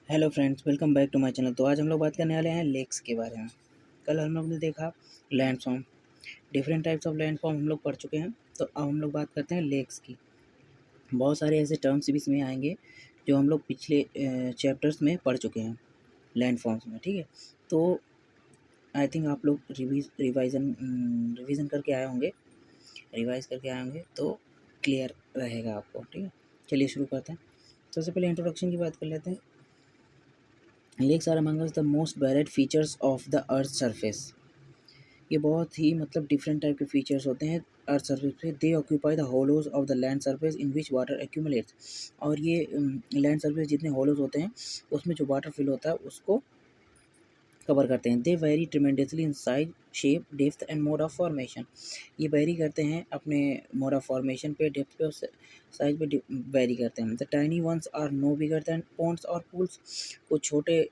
Hello friends, welcome back to my channel. तो आज हम लोग बात करने वाले हैं लेक्स के बारे में। कल हम लोग ने देखा landform, different types of landform हम लोग पढ़ चुके हैं। तो अब हम लोग बात करते हैं लेक्स की। बहुत सारे ऐसे टर्म्स भी इसमें आएंगे जो हम लोग पिछले चैप्टर्स में पढ़ चुके हैं लैंडफॉर्म्स में, ठीक है। तो आई थिंक आप लोग रिवीजन करके आए होंगे, रिवाइज करके आए होंगे, तो क्लियर रहेगा आपको, ठीक है। चलिए शुरू करते हैं। सबसे पहले इंट्रोडक्शन की बात कर लेते हैं। Lakes are among the most varied features of the earth surface. ये बहुत ही डिफरेंट टाइप के फीचर्स होते हैं अर्थ सरफेस पे। They occupy the hollows of the land surface in which water accumulates. और ये लैंड सरफेस जितने होलोज होते हैं उसमें जो वाटर फिल होता है उसको कवर करते हैं। They vary tremendously in size, shape, depth and mode of formation. ये वेरी करते हैं अपने मोड ऑफ फॉर्मेशन पे, डेप्थ पे और साइज पे वेरी करते हैं। The tiny ones are no bigger than ponds और पूल्स। कुछ छोटे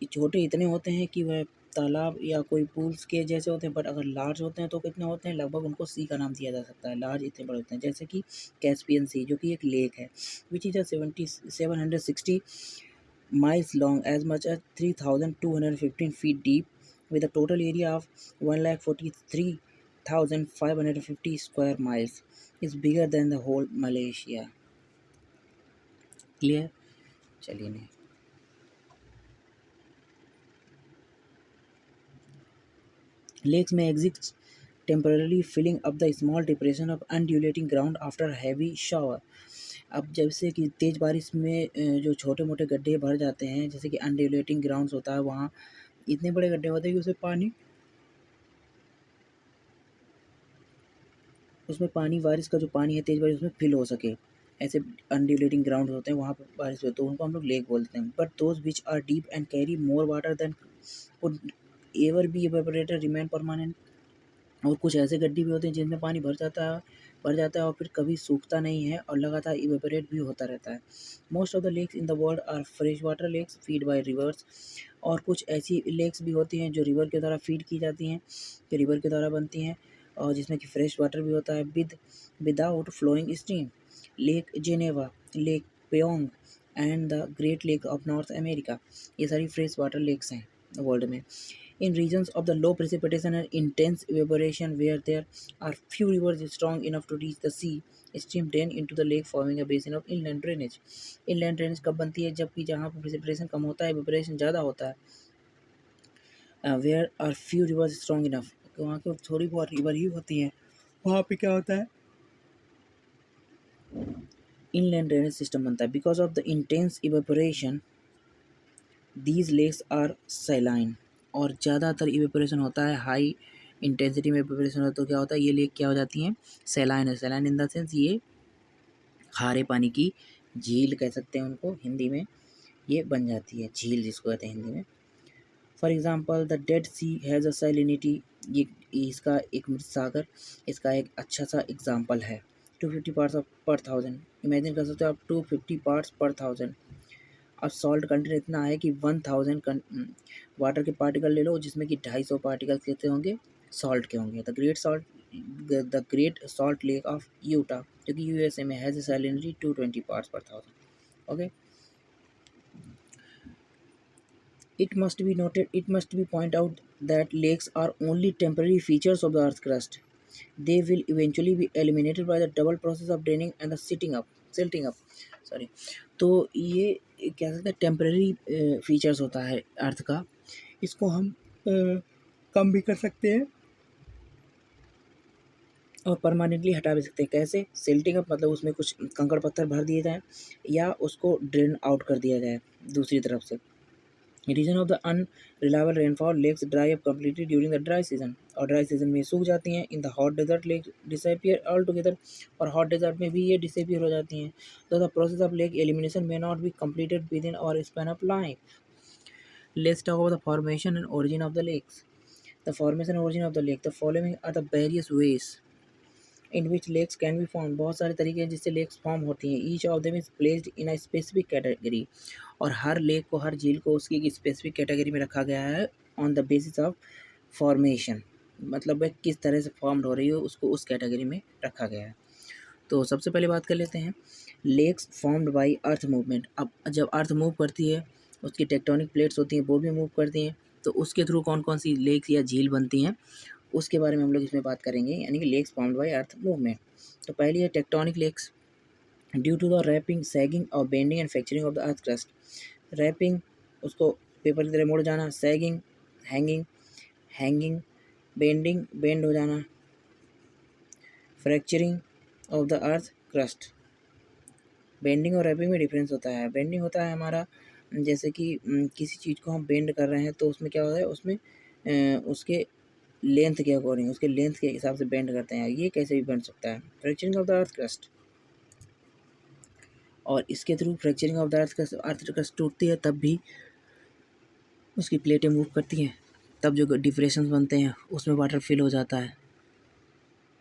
छोटे इतने होते हैं कि वह तालाब या कोई पूल्स के जैसे होते हैं, बट अगर लार्ज होते हैं तो कितने होते हैं, लगभग उनको सी का नाम दिया जा सकता है। लार्ज इतने बड़े होते हैं, जैसे कि कैस्पियन सी जो कि एक लेक है, which is 760 miles long, as much as 3,215 feet deep, with a total area of 143,550 square miles. Is bigger than the whole Malaysia. Clear? चलिए नहीं। Lakes may exist temporarily, filling up the small depression of undulating ground after heavy shower. अब जैसे कि तेज़ बारिश में जो छोटे मोटे गड्ढे भर जाते हैं, जैसे कि अनड्यूलेटिंग ग्राउंड्स होता है, वहाँ इतने बड़े गड्ढे होते हैं कि उसमें पानी बारिश का जो पानी है, तेज़ बारिश उसमें फिल हो सके। ऐसे अनड्यूलेटिंग ग्राउंड होते हैं, वहाँ पर बारिश होती है, तो उनको हम लोग लेक बोलते हैं। But those which are deep and carry more water than would ever be evaporated remain permanent. और कुछ ऐसे गड्ढे भी होते हैं जिनमें पानी भर जाता है और फिर कभी सूखता नहीं है और लगातार इवेपोरेट भी होता रहता है। Most of the lakes in the world are fresh water lakes fed by rivers. और कुछ ऐसी लेक्स भी होती हैं जो रिवर के द्वारा फीड की जाती हैं, जो रिवर के द्वारा बनती हैं, और जिसमें कि फ्रेश वाटर भी होता है without flowing stream. Lake Geneva, lake प्योंग and the great lake of North America, ये सारी फ्रेश वाटर लेक्स हैं वर्ल्ड में। In regions of the low precipitation and intense evaporation where there are few rivers strong enough to reach the sea, stream drain into the lake forming a basin of inland drainage. Inland drainage कब बनती है? जबकि जहाँ पर precipitation कम होता है, evaporation ज़्यादा होता है, where are few rivers strong enough, वहाँ के थोड़ी बहुत रिवर ही होती हैं, वहाँ पे क्या होता है, inland drainage system बनता है। Because of the intense evaporation, these lakes are saline। और ज़्यादातर इवेपोरेशन होता है, हाई इंटेंसिटी में इवेपोरेशन होता है, तो क्या होता है, ये लेक क्या हो जाती हैं, सैलाइन है। सैलाइन इन द सेंस ये खारे पानी की झील कह सकते हैं उनको हिंदी में, ये बन जाती है झील जिसको कहते हैं हिंदी में। For example the Dead Sea has a salinity, ये इसका एक मृत सागर, इसका एक अच्छा सा एग्जाम्पल है। 250 पार्ट्स पर थाउजेंड, इमेजिन कर सकते हो आप, 250 पार्ट्स पर थाउजेंड। अब सॉल्ट कंटेंट इतना है कि 1000 वाटर के पार्टिकल ले लो, जिसमें कि 250 पार्टिकल कितने होंगे, सॉल्ट के होंगे। The great salt lake of Utah, जो कि यूएसए में, हैज सैलिनिटी 220 पार्ट्स पर thousand. Okay, it must be point out that lakes are only temporary features of the earth crust. They will eventually be eliminated by the double process of draining and the silting up, sorry. तो ये क्या कहते हैं, temporary features होता है अर्थ का, इसको हम कम भी कर सकते हैं और परमानेंटली हटा भी सकते हैं। कैसे? सिल्टिंग अप, मतलब उसमें कुछ कंकड़ पत्थर भर दिए जाएँ या उसको ड्रेन आउट कर दिया जाए दूसरी तरफ से। Region of the unreliable rainfall, lakes dry up completely during the dry season, और ड्राई सीजन में सूख जाती हैं। In the hot desert lake disappear all together, और हॉट डेजर्ट में भी ये डिसअपियर हो जाती हैं। तो the process of lake elimination may not be completed within और span of life. Let's talk about the formation and origin of the lakes. The formation and origin of the lake. The following are the various ways in which lakes can be formed. बहुत सारे तरीके हैं जिससे lakes form होती हैं। Each of them is placed in a specific category, और हर lake को, हर झील को उसकी एक स्पेसिफिक कैटेगरी में रखा गया है on the basis of formation, मतलब वह किस तरह से फॉर्म्ड हो रही है उसको उस कैटेगरी में रखा गया है। तो सबसे पहले बात कर लेते हैं lakes formed by earth movement. अब जब अर्थ मूव करती है, उसकी टेक्टोनिक प्लेट्स होती हैं वो भी मूव करती हैं, तो उसके थ्रू कौन कौन सी लेक्स या झील बनती हैं उसके बारे में हम लोग इसमें बात करेंगे, यानी कि lakes formed by earth movement. तो पहली है tectonic lakes due to the warping, sagging और bending and fracturing of the earth crust. Warping, उसको पेपर की तरह मोड़ जाना, sagging, hanging, hanging, bending, bend हो जाना, fracturing of the earth crust. Bending और रैपिंग में डिफरेंस होता है। बेंडिंग होता है हमारा जैसे कि किसी चीज़ को हम बेंड कर रहे हैं तो उसमें क्या होता है, उसमें उसके लेंथ के अकॉर्डिंग, उसके लेंथ के हिसाब से बेंड करते हैं, ये कैसे भी बन सकता है। Fracturing of the earth crust, और इसके through fracturing of the earth crust टूटती है तब भी उसकी प्लेटें मूव करती हैं, तब जो डिप्रेशन बनते हैं उसमें वाटर फिल हो जाता है।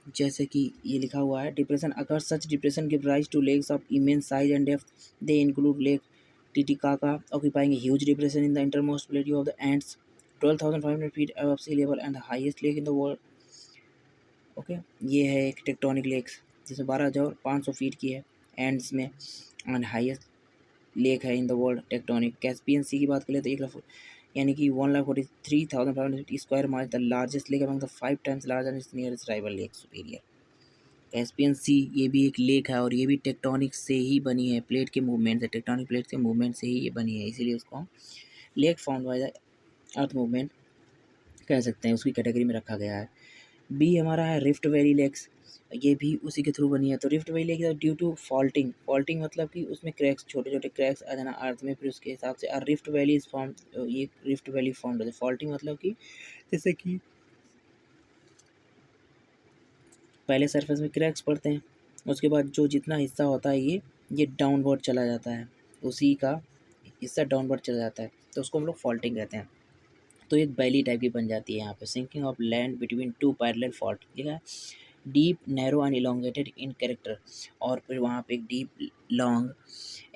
जैसे कि ये लिखा हुआ है, डिप्रेशन अगर such depression give rise to lakes of immense size and depth, they include lake Titicaca occupying huge depression in the intermost plateau of the Andes 12,500 feet above sea level and the highest lake in the world. Okay, ये है एक tectonic lakes जिसमें 12,500 feet की है ends में, and highest lake है in the world tectonic. Caspian sea की बात करें तो 1 लाख यानी कि 1,43,550 square mile, the largest lake among the 5 times larger its nearest rival lake Superior. Caspian sea ये भी एक लेक है और ये भी टेक्टोनिक से ही बनी है, प्लेट के मूवमेंट से, टेक्टोनिक प्लेट के मूवमेंट से ही ये बनी है, इसीलिए उसको हम lake found by the earth movement कह सकते हैं, उसकी कैटेगरी में रखा गया है। बी हमारा है रिफ्ट वैली लेक्स, ये भी उसी के थ्रू बनी है। तो rift valley lake due to faulting, faulting मतलब कि उसमें क्रैक्स, छोटे छोटे क्रैक्स आ जाना अर्थ में, फिर उसके हिसाब से रिफ्ट वैली इज फॉर्म, ये रिफ्ट वैली फॉर्म होता है। फॉल्टिंग मतलब कि जैसे कि पहले सरफेस में क्रैक्स पड़ते हैं, उसके बाद जो जितना हिस्सा होता है ये डाउनवर्ड चला जाता है, उसी का हिस्सा डाउनवर्ड चला जाता है, तो उसको हम लोग फॉल्टिंग कहते हैं। तो एक वैली टाइप की बन जाती है यहाँ पे। Sinking of land between two parallel fault, ठीक है, deep narrow and elongated in character, और फिर वहाँ पे एक डीप लॉन्ग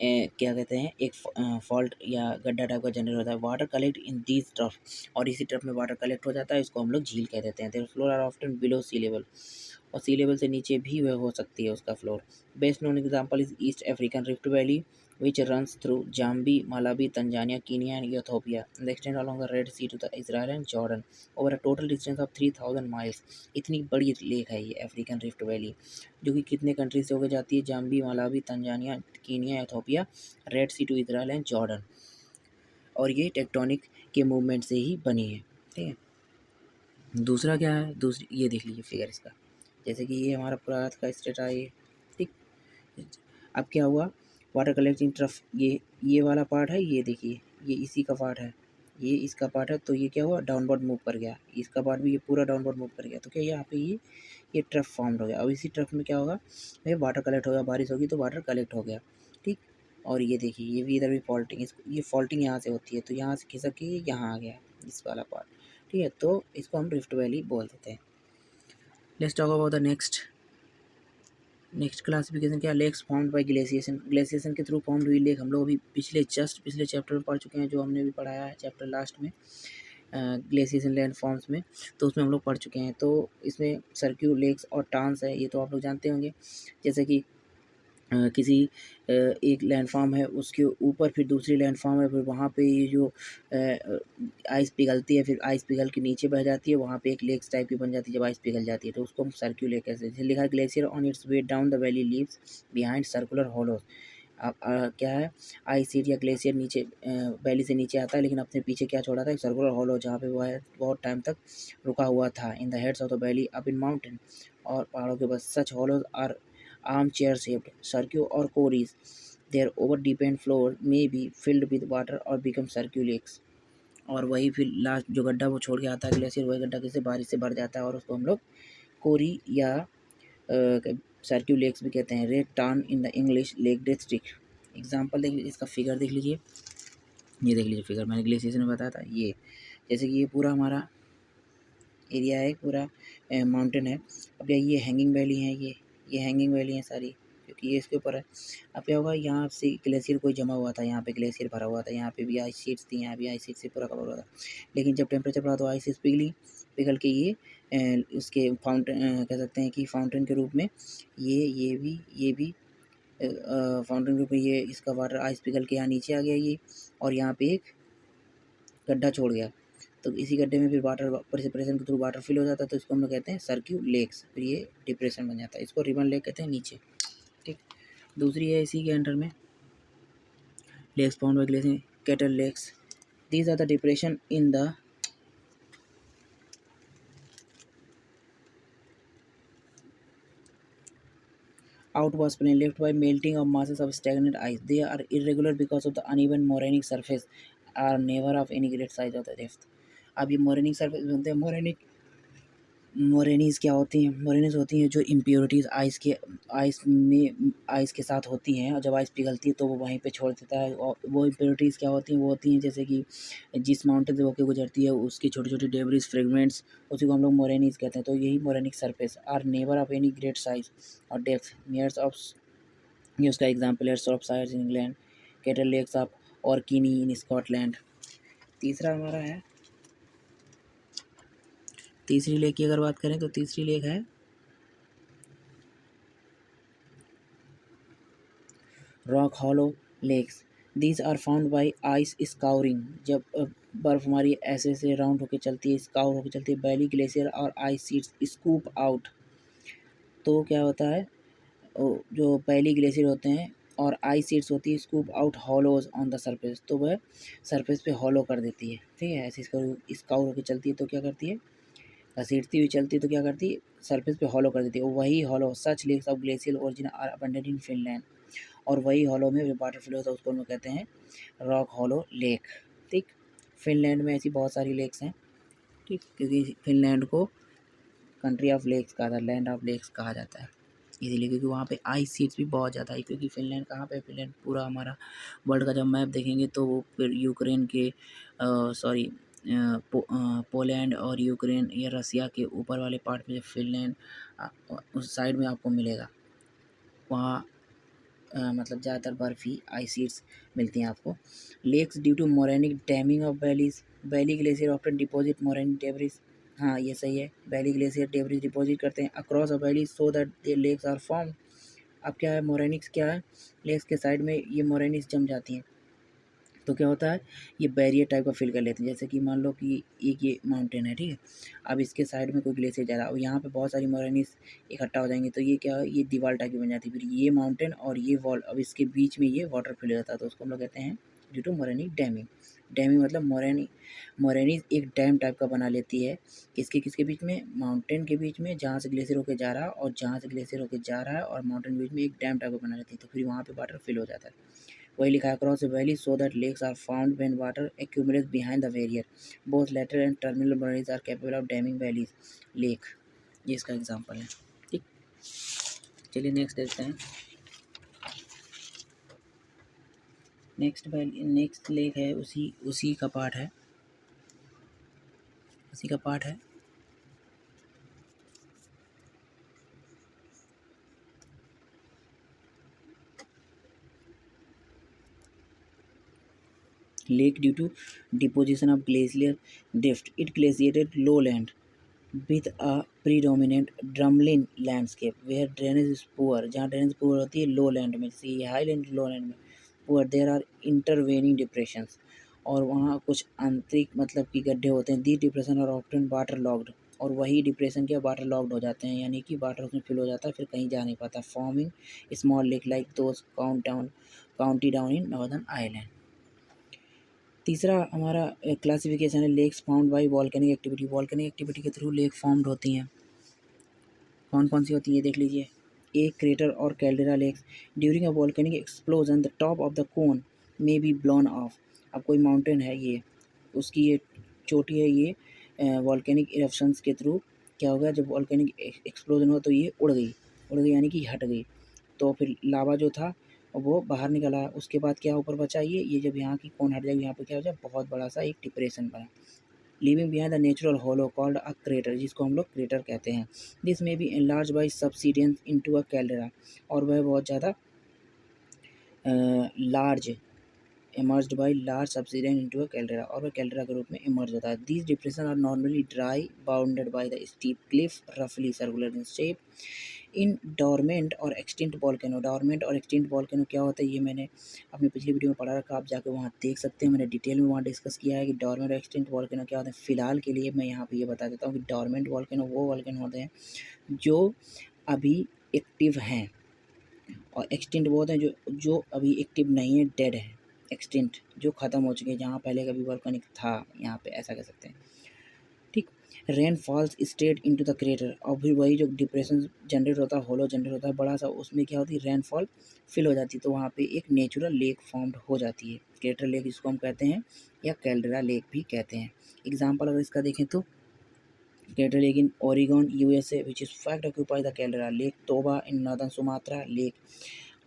क्या कहते हैं, एक फॉल्ट या गड्ढा टाइप का जनरेट होता है। Water collect in these trough, और इसी ट्रफ में वाटर कलेक्ट हो जाता है, इसको हम लोग झील कह देते हैं। Their floor are often below sea level, और सी लेवल से नीचे भी वह हो सकती है उसका floor. Best known example is east African rift valley which runs through Jambi, Malawi, Tanzania, Kenya and Ethiopia and extend along the Red Sea to the Israel and Jordan over a total distance of 3,000 miles। इतनी बड़ी lake है ये African rift valley, जो कि कितने country से होकर जाती है, जाम्बी, Malawi, Tanzania, Kenya, Ethiopia, red sea to Israel and Jordan, और ये टेक्टोनिक के मूवमेंट से ही बनी है। ठीक है, दूसरा क्या है, दूसरी ये देख लीजिए फिगर इसका, जैसे कि ये हमारा पूरा अर्थ का स्टेट है ये, ठीक। अब क्या हुआ, वाटर कलेक्टिंग ट्रफ, ये वाला पार्ट है, ये देखिए ये इसी का पार्ट है, ये इसका पार्ट है, तो ये क्या हुआ, डाउनवर्ड मूव कर गया, इसका पार्ट भी ये पूरा डाउनवर्ड मूव कर गया, तो क्या यहाँ पे ये ट्रफ फॉर्म हो गया। अब इसी ट्रफ में क्या होगा, ये वाटर कलेक्ट हो गया, बारिश होगी तो वाटर कलेक्ट हो गया, ठीक। और ये देखिए ये भी इधर भी फॉल्टिंग, ये फॉल्टिंग यहाँ से होती है, तो यहाँ से खिसक के यहाँ आ गया इस वाला पार्ट, ठीक है, तो इसको हम रिफ्ट वैली बोल देते हैं। Let's talk about the next classification क्या, lakes formed by glaciation. Glaciation के थ्रू फॉर्म्ड हुई लेक हम लोग अभी पिछले चैप्टर में पढ़ चुके हैं, जो हमने भी पढ़ाया है चैप्टर लास्ट में, ग्लेशिएशन लैंड फॉर्म्स में, तो उसमें हम लोग पढ़ चुके हैं। तो इसमें सर्क्यू लेक्स और टांस है, ये तो आप लोग जानते होंगे। जैसे कि किसी एक लैंडफॉर्म है, उसके ऊपर फिर दूसरी लैंडफॉर्म है, फिर वहाँ पे ये जो आइस पिघलती है, फिर आइस पिघल के नीचे बह जाती है, वहाँ पे एक लेक्स टाइप की बन जाती है जब आइस पिघल जाती है, तो उसको हम सर्क्यू लेक कहते हैं। जैसे लिखा है, glacier on it's way down the valley leaves behind circular hollows. अब क्या है, आइस सीट या ग्लेशियर नीचे वैली से नीचे आता है, लेकिन अपने पीछे क्या छोड़ा था, एक सर्कुलर होलो, जहाँ पे वह बहुत टाइम तक रुका हुआ था। In the heads of the valley up in mountain, और पहाड़ों के बस such hollows are armchair shaped, circle or cories. Their over deepened floor may be filled with water or become circulates। और वही फिर लास्ट जो गड्ढा वो छोड़ के आता है ग्लेशियर, वही गड्ढा किसी बारिश से भर जाता है, और उसको हम लोग कोरी या सर्क्यूलेक्स भी कहते हैं। Red turn in the English lake district. Example देख लीजिए, इसका फिगर देख लीजिए, ये देख लीजिए फिगर, मैंने ग्लेशियर में बताया था। ये जैसे कि ये पूरा हमारा एरिया है, पूरा माउंटेन है। अब ये हैंगिंग वैली है, ये हैंगिंग वैली है सारी, क्योंकि ये इसके ऊपर है। अब क्या होगा, यहाँ से ग्लेशियर कोई जमा हुआ था, यहाँ पे ग्लेशियर भरा हुआ था, यहाँ पे भी आइस शीट्स थी, यहाँ भी आइस शीट से पूरा कवर हुआ था। लेकिन जब टेम्परेचर बढ़ा तो आइस शीट्स पिघल के ये उसके फाउंटेन कह सकते हैं कि फाउंटेन के रूप में ये भी फाउंटेन के रूप में ये इसका वाटर आइस पिघल के यहाँ नीचे आ गया ये, और यहाँ पे एक गड्ढा छोड़ गया। तो इसी गड्ढे में फिर वाटर प्रेसिपिटेशन के थ्रू वाटर फिल हो जाता है, तो इसको हम लोग कहते हैं सर्क्यू लेक्स। फिर ये डिप्रेशन बन जाता है, इसको रिबन लेक कहते हैं नीचे। ठीक, दूसरी है इसी के अंडर में lakes found by glacier, kettle lakes. These are the depression in the outwash plain left by melting of masses of stagnant ice. They are irregular because of the uneven morainic surface, are never of any great size or the depth. अब ये मोरेनिक surface बनते हैं। मोरेनीज़ क्या होती हैं? मोरेनीज़ होती हैं जो इम्प्योरिटीज़ आइस के साथ होती हैं, और जब आइस पिघलती है तो वो वहीं पे छोड़ देता है। और वो इम्प्योरिटीज़ क्या होती हैं? वो होती हैं जैसे कि जिस माउंटेन से होके गुजरती है उसकी छोटी छोटी डेब्रिस फ्रेगमेंट्स, उसी को हम लोग मोरेनीज़ कहते हैं। तो यही morainic surface are never of any great size और डेप्थ, नियर्स ऑफ ये उसका एग्जाम्पल है Shropshire in England, kettle lakes of Orkney in Scotland. तीसरा हमारा है, तीसरी लेक की अगर बात करें तो तीसरी लेक है rock hollow lakes. These are found by ice scouring, जब बर्फ़ हमारी ऐसे राउंड होकर चलती है, स्काउर होकर चलती है, वैली ग्लेशियर और आइस सीट्स स्कूप आउट। तो क्या होता है, जो पहली ग्लेशियर होते हैं और आइस सीट्स होती है scoop out hollows on the surface, तो वह सरफेस पे हॉलो कर देती है। ठीक है, ऐसे स्काउर होकर चलती है तो क्या करती है, घसीटती हुई चलती है तो क्या करती है, सरफेस पे हॉलो कर देती है। वही hollow such lakes of glacial origin are abundant in Finland, और वही हॉलो में जो वाटर फ्लो होता है उसको हम लोग कहते हैं रॉक हॉलो लेक। ठीक, फिनलैंड में ऐसी बहुत सारी लेक्स हैं। ठीक, क्योंकि फिनलैंड को कंट्री ऑफ लेक्स कहा था, लैंड ऑफ लेक्स कहा जाता है इसीलिए, क्योंकि वहाँ पे आइस सीट्स भी बहुत ज़्यादा है। क्योंकि फिनलैंड कहाँ पे, फिनलैंड पूरा हमारा वर्ल्ड का जब मैप देखेंगे तो वो फिर यूक्रेन के सॉरी पोलैंड और यूक्रेन या रसिया के ऊपर वाले पार्ट में फिनलैंड उस साइड में आपको मिलेगा। वहाँ मतलब ज़्यादातर बर्फ़ी आइस शीट्स मिलती हैं आपको। Lakes due to morainic damming of valleys, valley glacier often deposit morainic debris. हाँ ये सही है, वैली ग्लेशियर डेब्रिस डिपॉजिट करते हैं across a valley so that the lakes are form. अब क्या है, मोरेनिक्स क्या है, लेक्स के साइड में ये मोरेनिक्स जम जाती हैं तो क्या होता है, ये बैरियर टाइप का फिल कर लेते हैं। जैसे कि मान लो कि एक ये माउंटेन है, ठीक है, अब इसके साइड में कोई ग्लेशियर जा रहा है और यहाँ पे बहुत सारी मोरेनिस इकट्ठा हो जाएंगे तो ये क्या है, ये दीवार टाइप की बन जाती है। फिर ये माउंटेन और ये वॉल, अब इसके बीच में ये वाटर फिल हो जाता है तो उसको हम लोग कहते हैं due to morainic damming. Damming मतलब मोरेनिस एक डैम टाइप का बना लेती है, किसके किसके बीच में, माउंटेन के बीच में जहाँ से ग्लेशियर होकर जा रहा है और जहाँ से ग्लेशियर होकर जा रहा है और माउंटेन के बीच में एक डैम टाइप का बना लेती है, तो फिर वहाँ पे वाटर फिल हो जाता है। वही लिखा है cross valley so that lakes are found when water accumulates behind the barrier, both lateral and terminal bodies are capable of damming valleys lake. ये इसका एग्जांपल है। ठीक, चलिए नेक्स्ट देखते हैं। नेक्स्ट लेक है उसी का पार्ट है, उसी का पार्ट है lake due to deposition of glacier drift. It glaciated lowland with a predominant drumlin landscape where drainage is poor. जहाँ ड्रेनेज पुअर होती है लो लैंड में, जैसे ये हाई लैंड लो लैंड में poor, there are intervening depressions, और वहाँ कुछ आंतरिक मतलब कि गड्ढे होते हैं। The depression are often water locked, और वही डिप्रेशन के वाटर लॉक्ड हो जाते हैं, यानी कि वाटर उसमें फिल हो जाता है फिर कहीं जा नहीं पाता। Forming small lake like those County Down in Northern Ireland. तीसरा हमारा क्लासिफिकेशन है lakes found by volcanic activity. Volcanic activity के थ्रू लेक फॉर्म्ड होती हैं। कौन कौन सी होती है देख लीजिए। एक क्रेटर और caldera lakes, during a volcanic explosion the top of the cone may be blown off. अब कोई माउंटेन है, ये उसकी ये चोटी है, ये वॉल्केनिक इरप्शंस के थ्रू क्या हो गया, जब वॉल्केनिक एक्सप्लोजन हुआ तो ये उड़ गई यानी कि हट गई, तो फिर लावा जो था वो बाहर निकला। उसके बाद क्या ऊपर बचा, ये जब यहाँ की कोन हट जाएगी यहाँ पे क्या हो जाए, बहुत बड़ा सा एक डिप्रेशन बना। Leaving behind the natural hollow called a crater, जिसको हम लोग क्रेटर कहते हैं। This may be enlarge by subsidence into a caldera, और वह बहुत ज़्यादा large emerged by large subsidence into a caldera, और वह caldera के रूप में emerge होता है। These depressions are normally dry, bounded by the steep cliff, roughly circular in shape. In dormant और extinct volcano, dormant और extinct volcano क्या होता है, ये मैंने अपनी पिछली वीडियो में पढ़ा रखा, आप जाके वहाँ देख सकते हैं। मैंने डिटेल में वहाँ डिस्कस किया है कि dormant और extinct volcano क्या होता है। फिलहाल के लिए मैं यहाँ पे ये बता देता हूँ कि dormant volcano वो volcano होते हैं जो अभी एक्टिव हैं, और एक्सटिंक्ट वो होते हैं जो अभी एक्टिव नहीं है, डेड है। एक्सटिंक्ट जो ख़त्म हो चुके हैं, जहाँ पहले कभी वोल्केनिक था, यहाँ पे ऐसा कह सकते हैं। ठीक, rain false straight into the crater, और फिर वही जो डिप्रेशन जनरेट होता है, होलो जनरेट होता है बड़ा सा, उसमें क्या होती है, रेनफॉल फिल हो जाती है, तो वहाँ पे एक नेचुरल लेक फॉर्म्ड हो जाती है। क्रेटर लेक जिसको हम कहते हैं, या कैल्डेरा लेक भी कहते हैं। एग्जाम्पल अगर इसका देखें तो Crater Lake in Oregon, USA, which is fact occupies the caldera. Lake Toba in northern Sumatra. Lake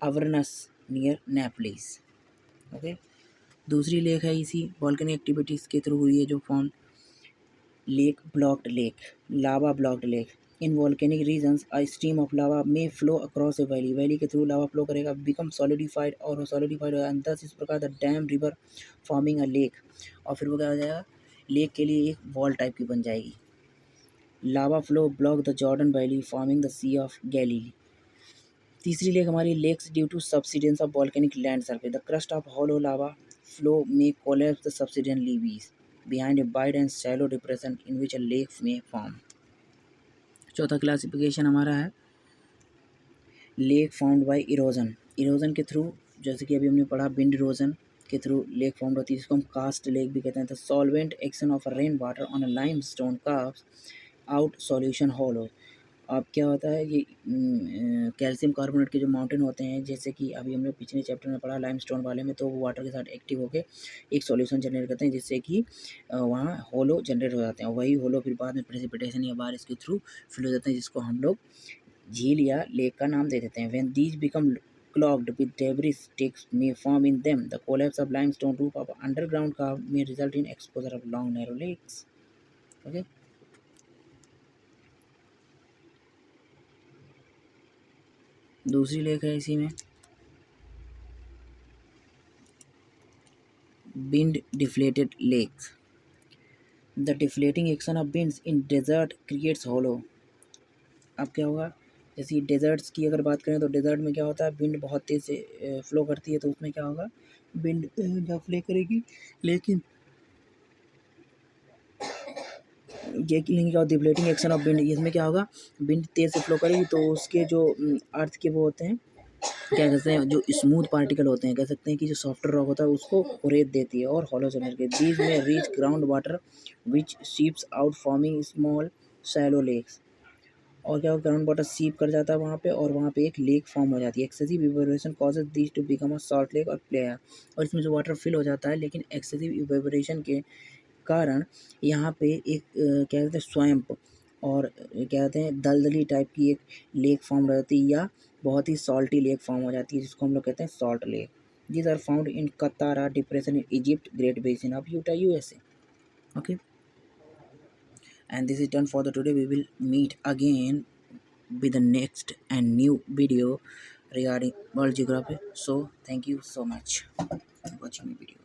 Avernus near Naples. Okay, दूसरी लेक है इसी वॉल्केनिक एक्टिविटीज़ के थ्रू हुई है जो form, lake blocked lake, lava blocked lake. In volcanic regions a stream of lava may flow across a valley, valley के through lava flow करेगा, become solidified, और सॉलिडिफाइड एंड दस इस प्रकार the dam river forming a lake, और फिर वो क्या हो जाएगा, लेक के लिए एक वॉल टाइप की बन जाएगी। Lava flow block the Jordan valley forming the sea of Galilee. तीसरी लेक हमारी lakes due to subsidence of volcanic land surface, the crust of hollow lava flow में collapse the subsident leaves behind a wide and shallow depression in which a lake may form. चौथा classification हमारा है lake found by erosion, erosion के through, जैसे कि अभी हमने पढ़ा विंड इरोजन के थ्रू लेक फाउंड होती है, जिसको हम कास्ट लेक भी कहते हैं। The solvent action of rain water on a limestone carves out solution hollow. अब क्या होता है कि कैल्शियम कार्बोनेट के जो माउंटेन होते हैं, जैसे कि अभी हमने पिछले चैप्टर में पढ़ा लाइमस्टोन वाले में, तो वो वाटर के साथ एक्टिव होकर एक सॉल्यूशन जनरेट करते हैं, जिससे कि वहाँ होलो जनरेट हो जाते हैं। वही होलो फिर बाद में प्रेसिपिटेशन या बारिश के थ्रू फिल हो जाते हैं, जिसको हम लोग झील या लेक का नाम दे देते हैं। When these become clogged with debris, sticks may form in them. The collapse of limestone roof of underground cave may result in exposure of long narrow lakes. Okay. दूसरी लेक है इसी में wind deflated lakes. The deflating action of winds in desert creates hollow. अब क्या होगा, जैसे desserts की अगर बात करें तो डेजर्ट में क्या होता है, विंड बहुत तेज़ से फ्लो करती है, तो उसमें क्या होगा, विंड जब फ्ले करेगी, लेकिन ये क्या डिफ्लेटिंग एक्शन ऑफ विंड, इसमें क्या होगा, विंड तेज़ से फ्लो करेगी, तो उसके जो अर्थ के वो होते हैं, क्या कहते हैं, जो स्मूथ पार्टिकल होते हैं, कह सकते हैं कि जो सॉफ्टर रॉक होता है उसको रेत देती है और हॉलो जनरेट करती है। These may reach ground water which seeps out forming small shallow lakes, और क्या ग्राउंड वाटर सीप कर जाता है वहाँ पे, और वहाँ पे एक लेक फॉर्म हो जाती है। Excessive evaporation causes these two become a salt lake और प्लेयर, और इसमें जो वाटर फिल हो जाता है, लेकिन एक्सेसिव इवेपोरेशन के कारण यहाँ पे एक क्या कहते हैं स्वैम्प, और क्या कहते हैं दलदली टाइप की एक लेक फॉर्म हो जाती है, या बहुत ही सॉल्टी लेक फॉर्म हो जाती है, जिसको हम लोग कहते हैं salt lake. These are found in Qattara depression in Egypt, Great Basin of Utah USA. Okay, and this is done for the today. We will meet again with the next and new video regarding world geography. So thank you so much for watching my video.